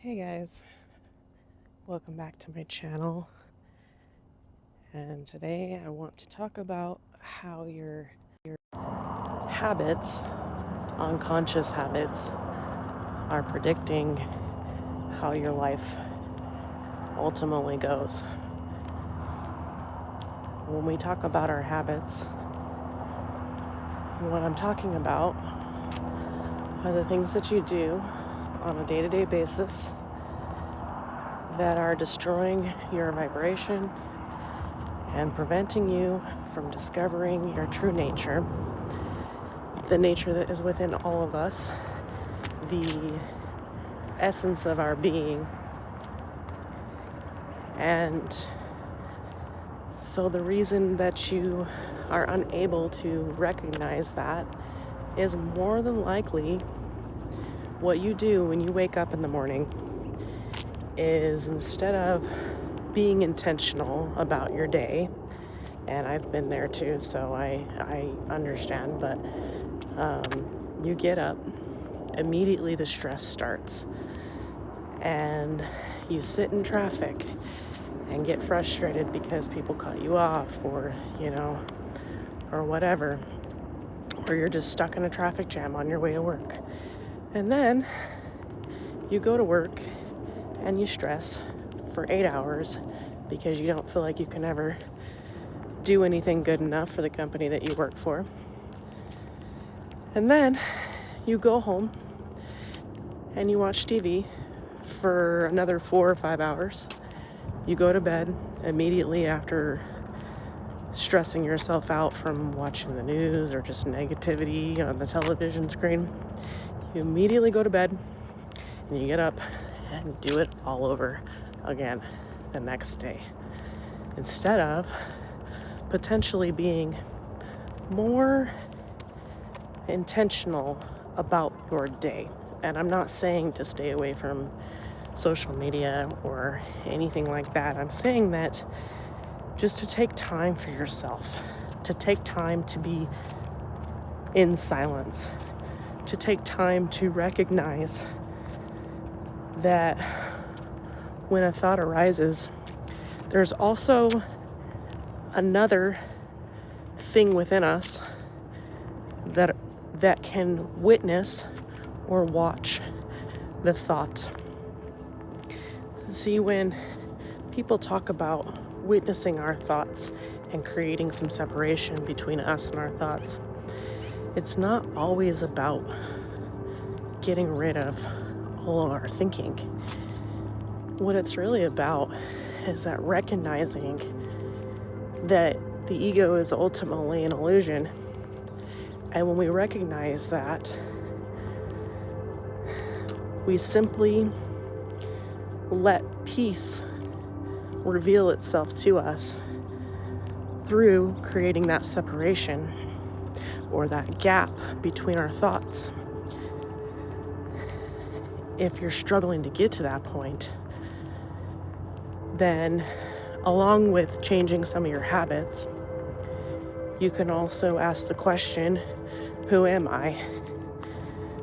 Hey guys, welcome back to my channel. And today I want to talk about how your habits, unconscious habits, are predicting how your life ultimately goes. When we talk about our habits, what I'm talking about are the things that you do on a day-to-day basis that are destroying your vibration and preventing you from discovering your true nature, the nature that is within all of us, the essence of our being. And so the reason that you are unable to recognize that is more than likely what you do when you wake up in the morning is, instead of being intentional about your day, and I've been there too, so I understand, but you get up, immediately the stress starts, and you sit in traffic and get frustrated because people cut you off, or or whatever, or you're just stuck in a traffic jam on your way to work. And then you go to work and you stress for 8 hours because you don't feel like you can ever do anything good enough for the company that you work for. And then you go home and you watch TV for another 4 or 5 hours. You go to bed immediately after stressing yourself out from watching the news or just negativity on the television screen. You immediately go to bed and you get up and do it all over again the next day, instead of potentially being more intentional about your day. And I'm not saying to stay away from social media or anything like that. I'm saying that just to take time for yourself, to take time to be in silence, to take time to recognize that when a thought arises, there's also another thing within us that can witness or watch the thought. See, when people talk about witnessing our thoughts and creating some separation between us and our thoughts, it's not always about getting rid of all of our thinking. What it's really about is that recognizing that the ego is ultimately an illusion. And when we recognize that, we simply let peace reveal itself to us through creating that separation or that gap between our thoughts. If you're struggling to get to that point, then along with changing some of your habits, you can also ask the question, who am I?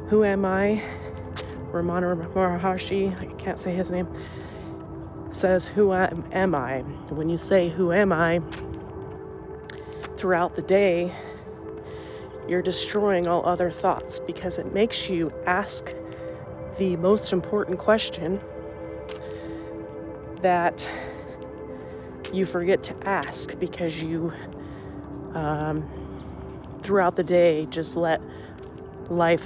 Who am I? Ramana Maharshi, I can't say his name, says, who am I? When you say, who am I, throughout the day, you're destroying all other thoughts, because it makes you ask the most important question that you forget to ask because you, throughout the day, just let life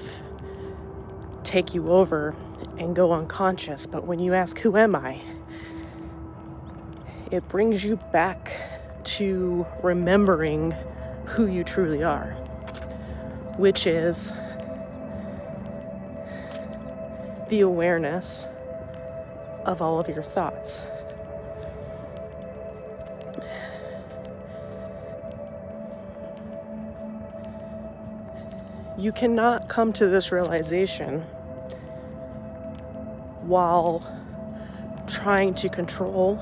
take you over and go unconscious. But when you ask, who am I? It brings you back to remembering who you truly are, which is the awareness of all of your thoughts. You cannot come to this realization while trying to control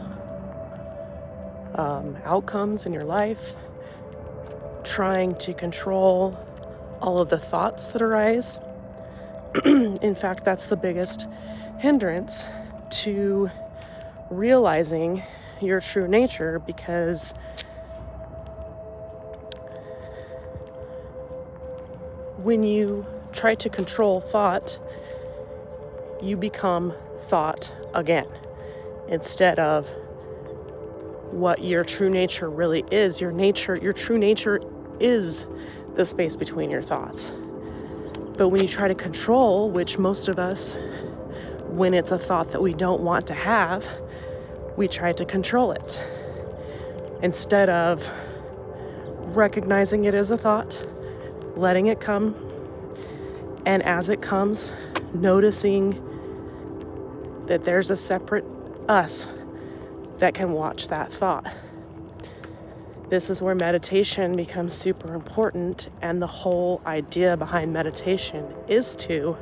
outcomes in your life, trying to control all of the thoughts that arise, In fact, that's the biggest hindrance to realizing your true nature, because when you try to control thought, you become thought again, instead of what your true nature really is. Your true nature is the space between your thoughts. But when you try to control, which most of us, when it's a thought that we don't want to have, we try to control it instead of recognizing it as a thought, letting it come, and as it comes, noticing that there's a separate us that can watch that thought. This is where meditation becomes super important, and the whole idea behind meditation is to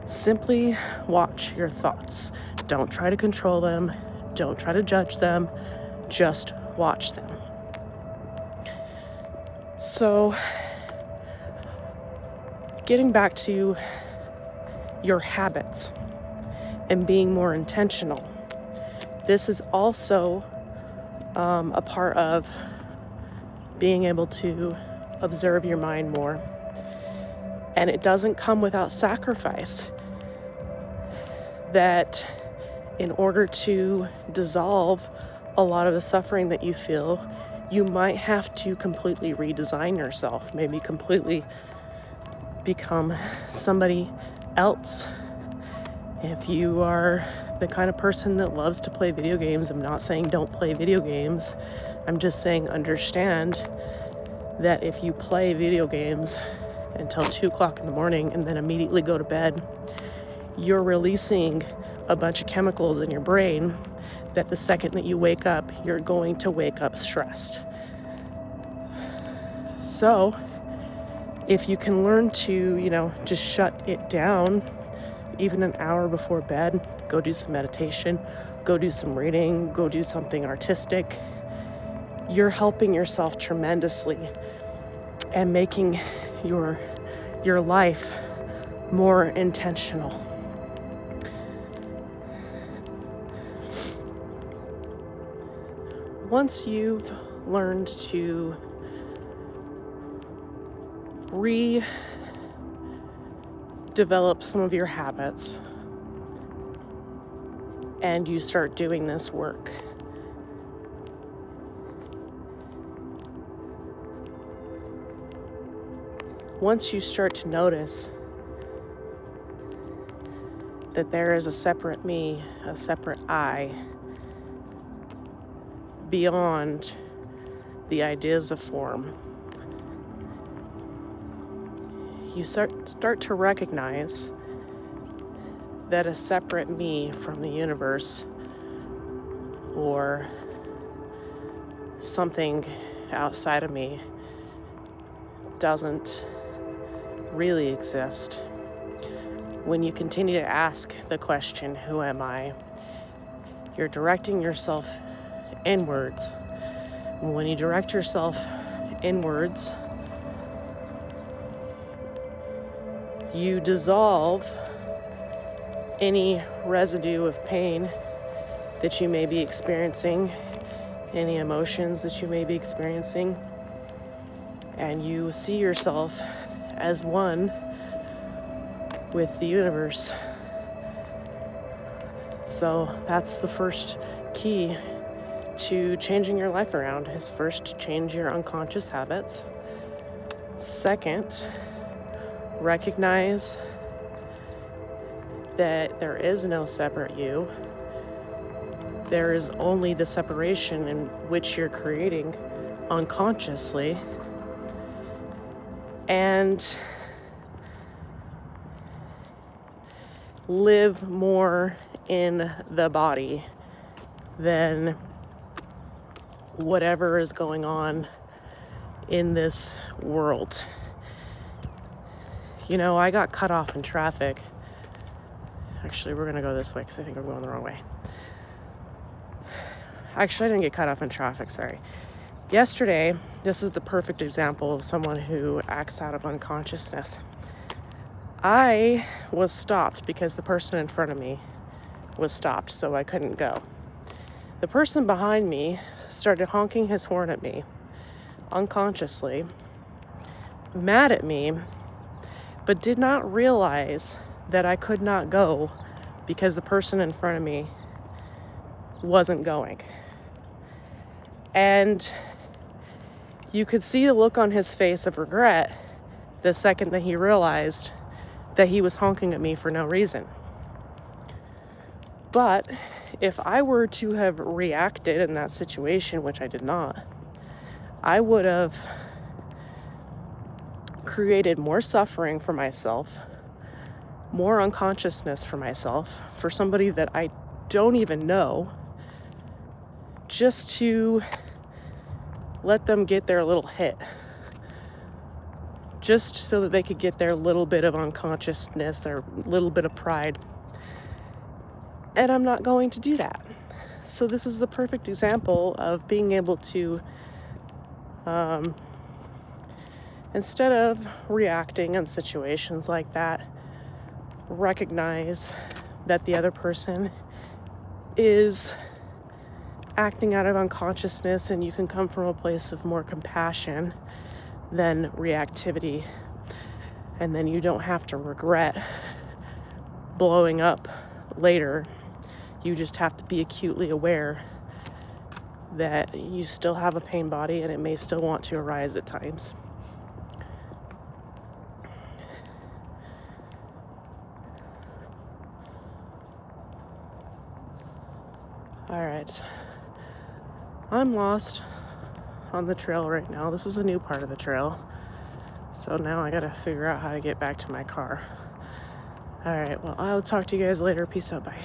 simply watch your thoughts. Don't try to control them. Don't try to judge them. Just watch them. So, getting back to your habits and being more intentional. This is also a part of being able to observe your mind more. And it doesn't come without sacrifice. That in order to dissolve a lot of the suffering that you feel, you might have to completely redesign yourself, maybe completely become somebody else. If you are the kind of person that loves to play video games, I'm not saying don't play video games. I'm just saying understand that if you play video games until 2 o'clock in the morning and then immediately go to bed, you're releasing a bunch of chemicals in your brain that the second that you wake up, you're going to wake up stressed. So if you can learn to, just shut it down, even an hour before bed, go do some meditation, go do some reading, go do something artistic, you're helping yourself tremendously and making your life more intentional. Once you've learned to redevelop some of your habits and you start doing this work, once you start to notice that there is a separate me, a separate I, beyond the ideas of form, you start to recognize that a separate me from the universe or something outside of me doesn't really exist. When you continue to ask the question, who am I? You're directing yourself inwards. When you direct yourself inwards, you dissolve any residue of pain that you may be experiencing, any emotions that you may be experiencing, and you see yourself as one with the universe. So that's the first key to changing your life around, is first change your unconscious habits. Second, recognize that there is no separate you. There is only the separation in which you're creating unconsciously. And live more in the body than whatever is going on in this world. I got cut off in traffic. Actually, we're gonna go this way because I think I'm going the wrong way. Actually, I didn't get cut off in traffic, sorry. Yesterday, this is the perfect example of someone who acts out of unconsciousness. I was stopped because the person in front of me was stopped, so I couldn't go. The person behind me started honking his horn at me unconsciously, mad at me, but did not realize that I could not go because the person in front of me wasn't going. And you could see the look on his face of regret the second that he realized that he was honking at me for no reason. But if I were to have reacted in that situation, which I did not, I would have created more suffering for myself, more unconsciousness for myself, for somebody that I don't even know, just to let them get their little hit, just so that they could get their little bit of unconsciousness or little bit of pride. And I'm not going to do that. So this is the perfect example of being able to, instead of reacting in situations like that, recognize that the other person is acting out of unconsciousness, and you can come from a place of more compassion than reactivity. And then you don't have to regret blowing up later. You just have to be acutely aware that you still have a pain body and it may still want to arise at times. All right. I'm lost on the trail right now. This is a new part of the trail. So now I gotta figure out how to get back to my car. All right, well, I'll talk to you guys later. Peace out. Bye.